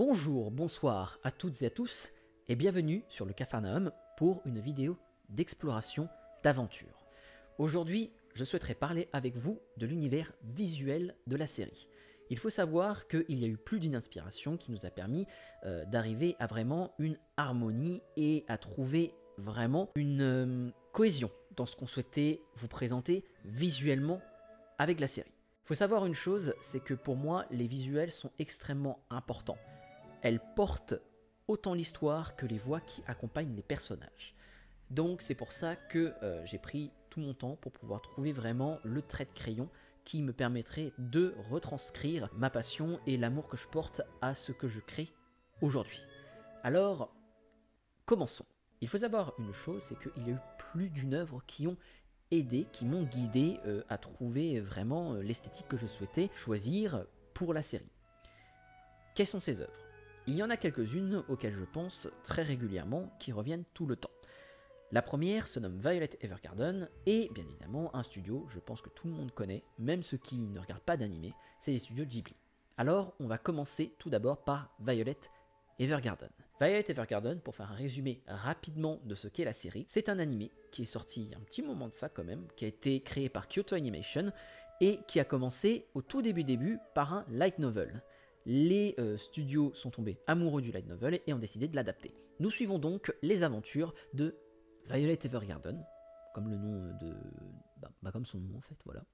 Bonjour, bonsoir à toutes et à tous et bienvenue sur le Capharnaüm pour une vidéo d'exploration d'aventure. Aujourd'hui, je souhaiterais parler avec vous de l'univers visuel de la série. Il faut savoir qu'il y a eu plus d'une inspiration qui nous a permis d'arriver à vraiment une harmonie et à trouver vraiment une cohésion dans ce qu'on souhaitait vous présenter visuellement avec la série. Il faut savoir une chose, c'est que pour moi, les visuels sont extrêmement importants. Elles portent autant l'histoire que les voix qui accompagnent les personnages. Donc c'est pour ça que j'ai pris tout mon temps pour pouvoir trouver vraiment le trait de crayon qui me permettrait de retranscrire ma passion et l'amour que je porte à ce que je crée aujourd'hui. Alors, commençons. Il faut savoir une chose, c'est qu'il y a eu plus d'une œuvre qui ont aidé, qui m'ont guidé à trouver vraiment l'esthétique que je souhaitais choisir pour la série. Quelles sont ces œuvres ? Il y en a quelques-unes auxquelles je pense très régulièrement, qui reviennent tout le temps. La première se nomme Violet Evergarden, et bien évidemment un studio, je pense que tout le monde connaît, même ceux qui ne regardent pas d'animé, c'est les studios Ghibli. Alors on va commencer tout d'abord par Violet Evergarden. Violet Evergarden, pour faire un résumé rapidement de ce qu'est la série, c'est un animé qui est sorti il y a un petit moment de ça quand même, qui a été créé par Kyoto Animation, et qui a commencé au tout début par un light novel. Les studios sont tombés amoureux du light novel et ont décidé de l'adapter. Nous suivons donc les aventures de Violet Evergarden, comme le nom de... comme son nom en fait, voilà.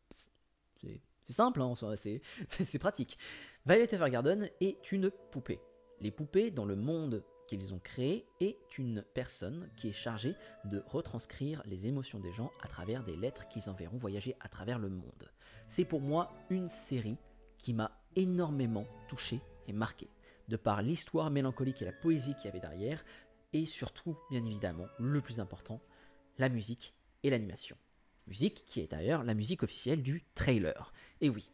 C'est simple, hein, c'est pratique. Violet Evergarden est une poupée. Les poupées, dans le monde qu'ils ont créé, est une personne qui est chargée de retranscrire les émotions des gens à travers des lettres qu'ils enverront voyager à travers le monde. C'est pour moi une série qui m'a énormément touché et marqué, de par l'histoire mélancolique et la poésie qu'il y avait derrière, et surtout, bien évidemment, le plus important, la musique et l'animation. Musique qui est d'ailleurs la musique officielle du trailer. Et oui,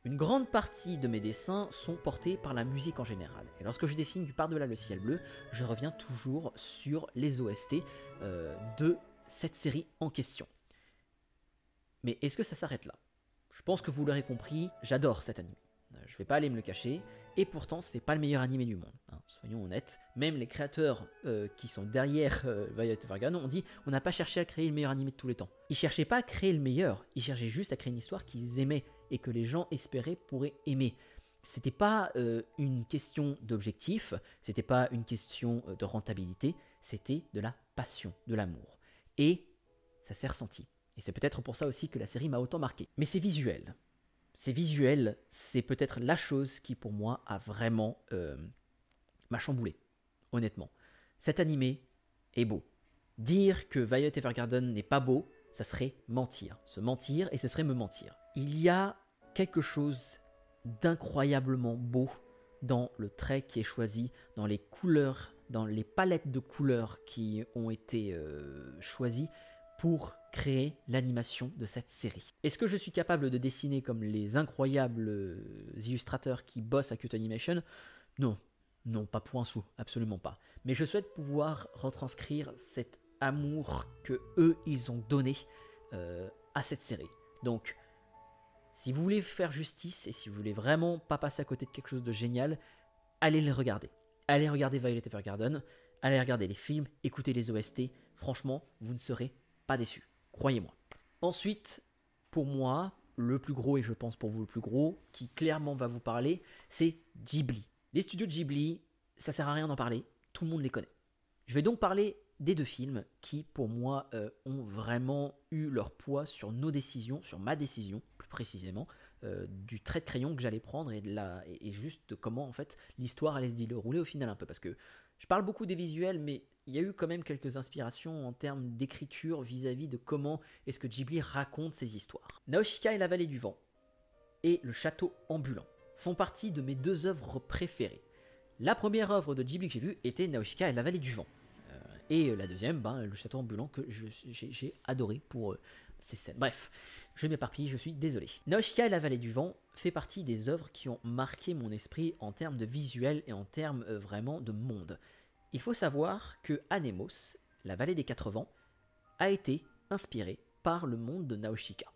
une grande partie de mes dessins sont portés par la musique en général. Et lorsque je dessine du par-delà le ciel bleu, je reviens toujours sur les OST de cette série en question. Mais est-ce que ça s'arrête là ? Je pense que vous l'aurez compris, j'adore cet anime. Je vais pas aller me le cacher, et pourtant c'est pas le meilleur animé du monde, hein, soyons honnêtes. Même les créateurs qui sont derrière Violet Evergarden ont dit on n'a pas cherché à créer le meilleur animé de tous les temps. Ils cherchaient pas à créer le meilleur, ils cherchaient juste à créer une histoire qu'ils aimaient et que les gens espéraient pourraient aimer. C'était pas une question d'objectif, c'était pas une question de rentabilité, c'était de la passion, de l'amour. Et ça s'est ressenti. Et c'est peut-être pour ça aussi que la série m'a autant marqué. Mais c'est visuel. C'est visuel, c'est peut-être la chose qui pour moi a vraiment m'a chamboulé, honnêtement. Cet animé est beau. Dire que Violet Evergarden n'est pas beau, ça serait mentir. Se mentir et ce serait me mentir. Il y a quelque chose d'incroyablement beau dans le trait qui est choisi, dans les couleurs, dans les palettes de couleurs qui ont été choisies pour créer l'animation de cette série. Est-ce que je suis capable de dessiner comme les incroyables illustrateurs qui bossent à Kyoto Animation ? Non, non, pas pour un sou, absolument pas. Mais je souhaite pouvoir retranscrire cet amour que eux, ils ont donné à cette série. Donc, si vous voulez faire justice et si vous voulez vraiment pas passer à côté de quelque chose de génial, allez les regarder. Allez regarder Violet Evergarden, allez regarder les films, écoutez les OST. Franchement, vous ne serez pas déçu, croyez-moi. Ensuite, pour moi, le plus gros, et je pense pour vous le plus gros, qui clairement va vous parler, c'est Ghibli. Les studios de Ghibli, ça sert à rien d'en parler, tout le monde les connaît. Je vais donc parler des deux films qui, pour moi, ont vraiment eu leur poids sur nos décisions, sur ma décision, plus précisément, du trait de crayon que j'allais prendre et juste de comment, en fait, l'histoire allait se dérouler au final un peu. Parce que je parle beaucoup des visuels, mais il y a eu quand même quelques inspirations en termes d'écriture vis-à-vis de comment est-ce que Ghibli raconte ses histoires. Nausicaa et la vallée du vent et le château ambulant font partie de mes deux œuvres préférées. La première œuvre de Ghibli que j'ai vue était Nausicaa et la vallée du vent. Et la deuxième, le château ambulant que j'ai adoré pour ces scènes. Bref, je m'éparpille, je suis désolé. Nausicaa et la vallée du vent fait partie des œuvres qui ont marqué mon esprit en termes de visuel et en termes vraiment de monde. Il faut savoir que Anemos, la vallée des quatre vents, a été inspirée par le monde de Nausicaa.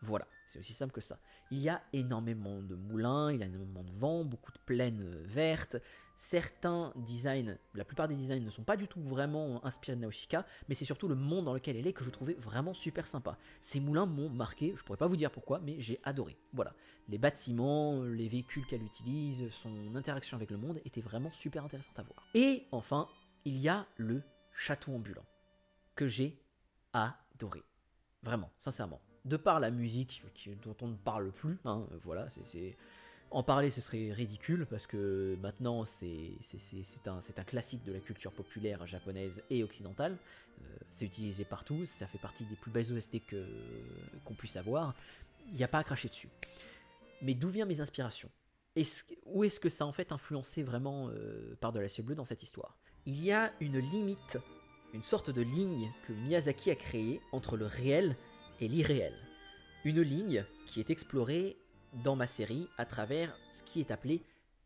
Voilà, c'est aussi simple que ça. Il y a énormément de moulins, il y a énormément de vent, beaucoup de plaines vertes, Certains designs, la plupart des designs ne sont pas du tout vraiment inspirés de Nausicaa, mais c'est surtout le monde dans lequel elle est que je trouvais vraiment super sympa. Ces moulins m'ont marqué, je pourrais pas vous dire pourquoi, mais j'ai adoré. Voilà, les bâtiments, les véhicules qu'elle utilise, son interaction avec le monde était vraiment super intéressante à voir. Et enfin, il y a le château ambulant, que j'ai adoré. Vraiment, sincèrement. De par la musique dont on ne parle plus, hein, voilà, en parler ce serait ridicule parce que maintenant c'est un classique de la culture populaire japonaise et occidentale. C'est utilisé partout, ça fait partie des plus belles OST qu'on puisse avoir. Il n'y a pas à cracher dessus. Mais d'où viennent mes inspirations? Où est-ce que ça a en fait influencé vraiment Par-delà le ciel bleu dans cette histoire? Il y a une limite, une sorte de ligne que Miyazaki a créée entre le réel et l'irréel. Une ligne qui est explorée dans ma série à travers ce qui est appelé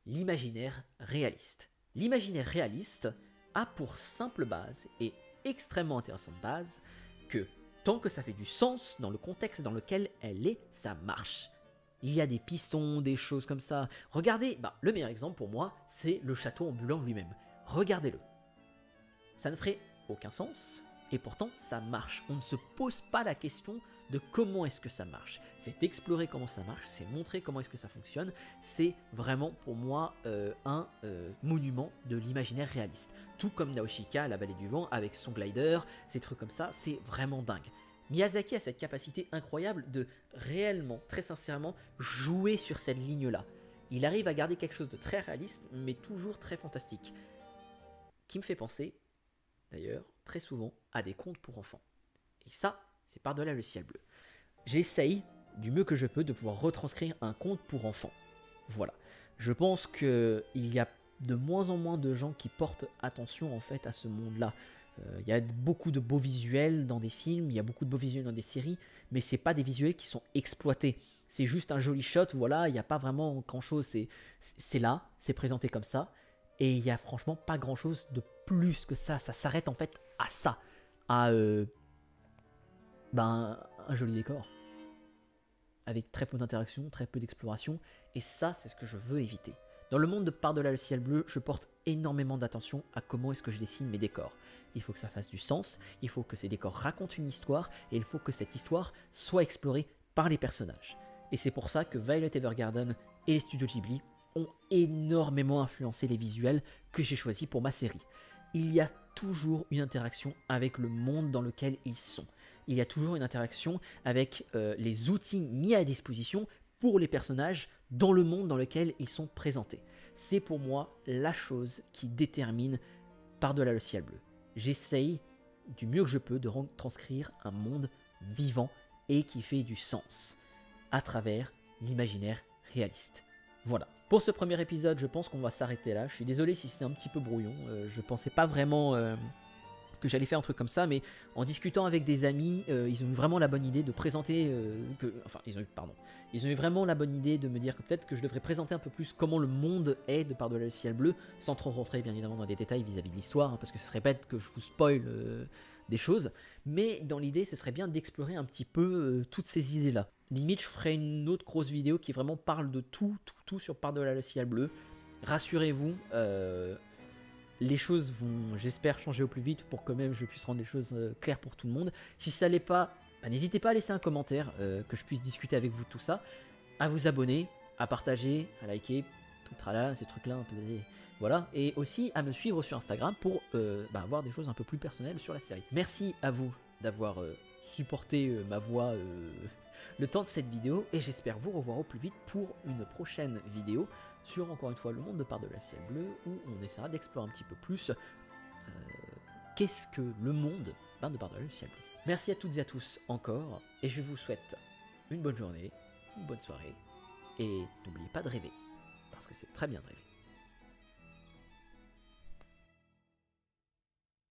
l'imaginaire réaliste. L'imaginaire réaliste a pour simple base et extrêmement intéressante base que tant que ça fait du sens dans le contexte dans lequel elle est, ça marche. Il y a des pistons, des choses comme ça. Regardez, le meilleur exemple pour moi, c'est le château ambulant lui-même. Regardez-le. Ça ne ferait aucun sens, et pourtant ça marche. On ne se pose pas la question de comment est-ce que ça marche. C'est explorer comment ça marche, c'est montrer comment est-ce que ça fonctionne. C'est vraiment pour moi un monument de l'imaginaire réaliste. Tout comme Nausicaa, la vallée du vent, avec son glider, ces trucs comme ça, c'est vraiment dingue. Miyazaki a cette capacité incroyable de réellement, très sincèrement, jouer sur cette ligne-là. Il arrive à garder quelque chose de très réaliste, mais toujours très fantastique. Qui me fait penser, d'ailleurs, très souvent, à des contes pour enfants. Et ça, c'est Par-delà le ciel bleu. J'essaye, du mieux que je peux, de pouvoir retranscrire un conte pour enfants. Voilà. Je pense qu'il y a de moins en moins de gens qui portent attention, en fait, à ce monde-là. Il y a beaucoup de beaux visuels dans des films, il y a beaucoup de beaux visuels dans des séries, mais c'est pas des visuels qui sont exploités. C'est juste un joli shot, voilà, il n'y a pas vraiment grand-chose, c'est là, c'est présenté comme ça, et il n'y a franchement pas grand-chose de plus que ça s'arrête en fait à ça, à un joli décor, avec très peu d'interaction, très peu d'exploration, et ça, c'est ce que je veux éviter. Dans le monde de Par-delà le ciel bleu, je porte énormément d'attention à comment est-ce que je dessine mes décors. Il faut que ça fasse du sens, il faut que ces décors racontent une histoire, et il faut que cette histoire soit explorée par les personnages. Et c'est pour ça que Violet Evergarden et les studios Ghibli ont énormément influencé les visuels que j'ai choisis pour ma série. Il y a toujours une interaction avec le monde dans lequel ils sont. Il y a toujours une interaction avec les outils mis à disposition pour les personnages dans le monde dans lequel ils sont présentés. C'est pour moi la chose qui détermine Par-delà le ciel bleu. J'essaye du mieux que je peux de retranscrire un monde vivant et qui fait du sens à travers l'imaginaire réaliste. Voilà. Pour ce premier épisode, je pense qu'on va s'arrêter là. Je suis désolé si c'est un petit peu brouillon. Je pensais pas vraiment que j'allais faire un truc comme ça, mais en discutant avec des amis, ils ont eu vraiment la bonne idée de présenter, ils ont eu vraiment la bonne idée de me dire que peut-être que je devrais présenter un peu plus comment le monde est de Par-delà le ciel bleu, sans trop rentrer bien évidemment dans des détails vis-à-vis de l'histoire, hein, parce que ce serait bête que je vous spoil des choses, mais dans l'idée, ce serait bien d'explorer un petit peu toutes ces idées-là. Limite, je ferai une autre grosse vidéo qui vraiment parle de tout sur Par-delà le ciel bleu. Rassurez-vous, les choses vont, j'espère, changer au plus vite pour que même je puisse rendre les choses claires pour tout le monde. Si ça l'est pas, n'hésitez pas à laisser un commentaire, que je puisse discuter avec vous de tout ça, à vous abonner, à partager, à liker, tout tralala, ces trucs-là un peu... Voilà, et aussi à me suivre sur Instagram pour avoir des choses un peu plus personnelles sur la série. Merci à vous d'avoir supporté ma voix le temps de cette vidéo, et j'espère vous revoir au plus vite pour une prochaine vidéo sur, encore une fois, le monde de Par-delà le ciel bleu, où on essaiera d'explorer un petit peu plus qu'est-ce que le monde de Par-delà le ciel bleu. Merci à toutes et à tous encore, et je vous souhaite une bonne journée, une bonne soirée, et n'oubliez pas de rêver, parce que c'est très bien de rêver.